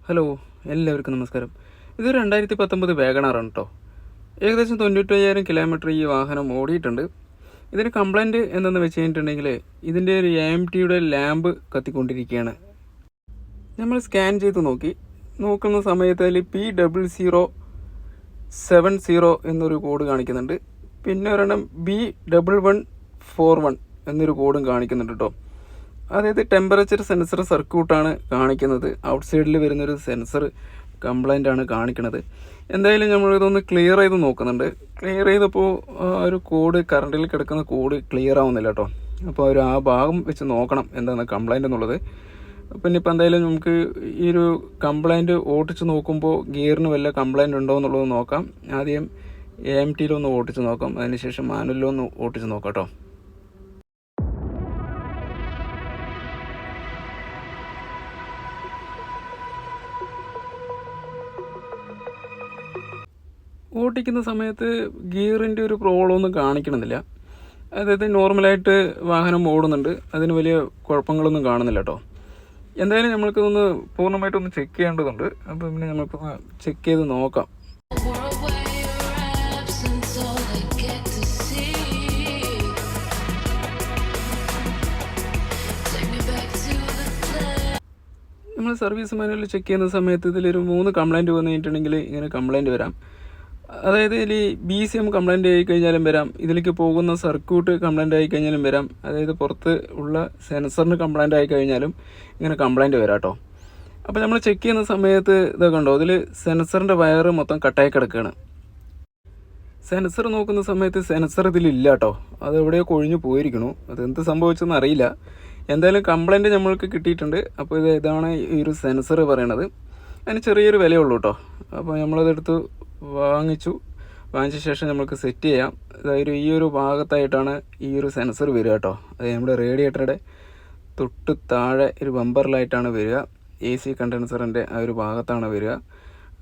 Hello, എല്ലാവർക്കും നമസ്കാരം. ഇത് 2019 വാഗണാറാണ് കേട്ടോ. ഏകദേശം 95,000 കിലോമീറ്റർ ഈ വാഹനം ഓടിയിട്ടുണ്ട്. ഇതിന് കംപ്ലൈൻറ്റ് എന്തെന്ന് വെച്ച് കഴിഞ്ഞിട്ടുണ്ടെങ്കിൽ ഇതിൻ്റെ ഒരു AMTയുടെ ലാമ്പ് കത്തിക്കൊണ്ടിരിക്കുകയാണ്. നമ്മൾ സ്കാൻ ചെയ്ത് നോക്കുന്ന സമയത്ത് അതിൽ P0070 എന്നൊരു കോഡ് കാണിക്കുന്നുണ്ട്. പിന്നെ ഒരെണ്ണം B1141 എന്നൊരു കോഡും കാണിക്കുന്നുണ്ട് കേട്ടോ. അതായത് ടെമ്പറേച്ചർ സെൻസർ സർക്യൂട്ടാണ് കാണിക്കുന്നത്. ഔട്ട് സൈഡിൽ വരുന്നൊരു സെൻസർ കംപ്ലൈൻ്റ് ആണ് കാണിക്കുന്നത്. എന്തായാലും നമ്മളിതൊന്ന് ക്ലിയർ ചെയ്ത് നോക്കുന്നുണ്ട്. ക്ലിയർ ചെയ്തപ്പോൾ ഒരു കോഡ് കറണ്ടിൽ കിടക്കുന്ന കോഡ് ക്ലിയർ ആവുന്നില്ല കേട്ടോ. അപ്പോൾ ആ ഭാഗം വെച്ച് നോക്കണം എന്താണ് കംപ്ലൈൻ്റ് എന്നുള്ളത്. പിന്നെ ഇപ്പോൾ എന്തായാലും നമുക്ക് ഈ ഒരു കംപ്ലൈൻറ്റ് ഓടിച്ച് നോക്കുമ്പോൾ ഗിയറിന് വല്ല കംപ്ലൈൻറ്റ് ഉണ്ടോ എന്നുള്ളത് നോക്കാം. ആദ്യം AMTയിലൊന്ന് ഓടിച്ച് നോക്കാം, അതിനുശേഷം മാനുവലിലൊന്ന് ഓടിച്ച് നോക്കാം കേട്ടോ. ഓടിക്കുന്ന സമയത്ത് ഗിയറിൻ്റെ ഒരു പ്രോബ്ലം ഒന്നും കാണിക്കണമെന്നില്ല. അതായത് നോർമലായിട്ട് വാഹനം ഓടുന്നുണ്ട്, അതിന് വലിയ കുഴപ്പങ്ങളൊന്നും കാണുന്നില്ല കേട്ടോ. എന്തായാലും നമ്മൾക്കിതൊന്ന് പൂർണ്ണമായിട്ടൊന്ന് ചെക്ക് ചെയ്യേണ്ടതുണ്ട്. അപ്പോൾ പിന്നെ നമുക്കൊന്ന് ചെക്ക് ചെയ്ത് നോക്കാം. നമ്മൾ സർവീസ് മാനുവൽ ചെക്ക് ചെയ്യുന്ന സമയത്ത് ഇതിലൊരു 3 കംപ്ലൈൻറ്റ് വന്നു കഴിഞ്ഞിട്ടുണ്ടെങ്കിൽ ഇങ്ങനെ കംപ്ലൈൻറ്റ് വരാം. അതായത് ഇതിൽ BCM കംപ്ലൈൻറ്റ് ആയി കഴിഞ്ഞാലും വരാം, ഇതിലേക്ക് പോകുന്ന സർക്യൂട്ട് കംപ്ലൈൻറ്റ് ആയി കഴിഞ്ഞാലും വരാം, അതായത് പുറത്ത് ഉള്ള സെൻസറിന് കംപ്ലൈൻറ്റ് ആയി കഴിഞ്ഞാലും ഇങ്ങനെ കംപ്ലൈൻറ്റ് വരാം കേട്ടോ. അപ്പോൾ നമ്മൾ ചെക്ക് ചെയ്യുന്ന സമയത്ത് ഇതൊക്കെ ഉണ്ടോ, ഇതിൽ സെൻസറിൻ്റെ വയറ് മൊത്തം കട്ടായി കിടക്കുകയാണ്. സെൻസർ നോക്കുന്ന സമയത്ത് സെൻസർ ഇതിലില്ല കേട്ടോ, അത് എവിടെയോ കൊഴിഞ്ഞു പോയിരിക്കണു. അതെന്ത് സംഭവിച്ചെന്ന് അറിയില്ല. എന്തായാലും കംപ്ലൈൻറ്റ് നമ്മൾക്ക് കിട്ടിയിട്ടുണ്ട്. അപ്പോൾ ഇതാണ് ഈ ഒരു സെൻസർ പറയണത്. അതിന് ചെറിയൊരു വിലയുള്ളൂ കേട്ടോ. അപ്പോൾ നമ്മളതെടുത്ത് വാങ്ങിച്ച ശേഷം നമുക്ക് സെറ്റ് ചെയ്യാം. അതായത് ഈ ഒരു ഭാഗത്തായിട്ടാണ് ഈ ഒരു സെൻസർ വരിക കേട്ടോ. അത് നമ്മുടെ റേഡിയേറ്ററുടെ തൊട്ട് താഴെ ഒരു ബമ്പറിലായിട്ടാണ് വരിക. AC കണ്ടൻസറിൻ്റെ ആ ഒരു ഭാഗത്താണ് വരിക.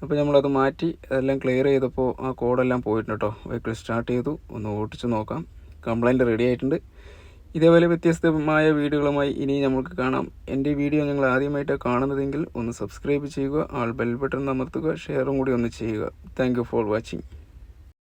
അപ്പോൾ നമ്മളത് മാറ്റി അതെല്ലാം ക്ലിയർ ചെയ്തപ്പോൾ ആ കോഡെല്ലാം പോയിട്ടുണ്ട് കേട്ടോ. വെഹിക്കിൾ സ്റ്റാർട്ട് ചെയ്തു, ഒന്ന് ഓടിച്ച് നോക്കാം. കംപ്ലൈൻറ്റ് റെഡി ആയിട്ടുണ്ട്. ഇതേപോലെ വ്യത്യസ്തമായ വീഡിയോകളുമായി ഇനി നമുക്ക് കാണാം. എൻ്റെ വീഡിയോ നിങ്ങൾ ആദ്യമായിട്ട് കാണുന്നതെങ്കിൽ ഒന്ന് സബ്സ്ക്രൈബ് ചെയ്യുക, ബെൽ ബട്ടൺ അമർത്തുക, ഷെയറും കൂടി ഒന്ന് ചെയ്യുക. Thank you for watching.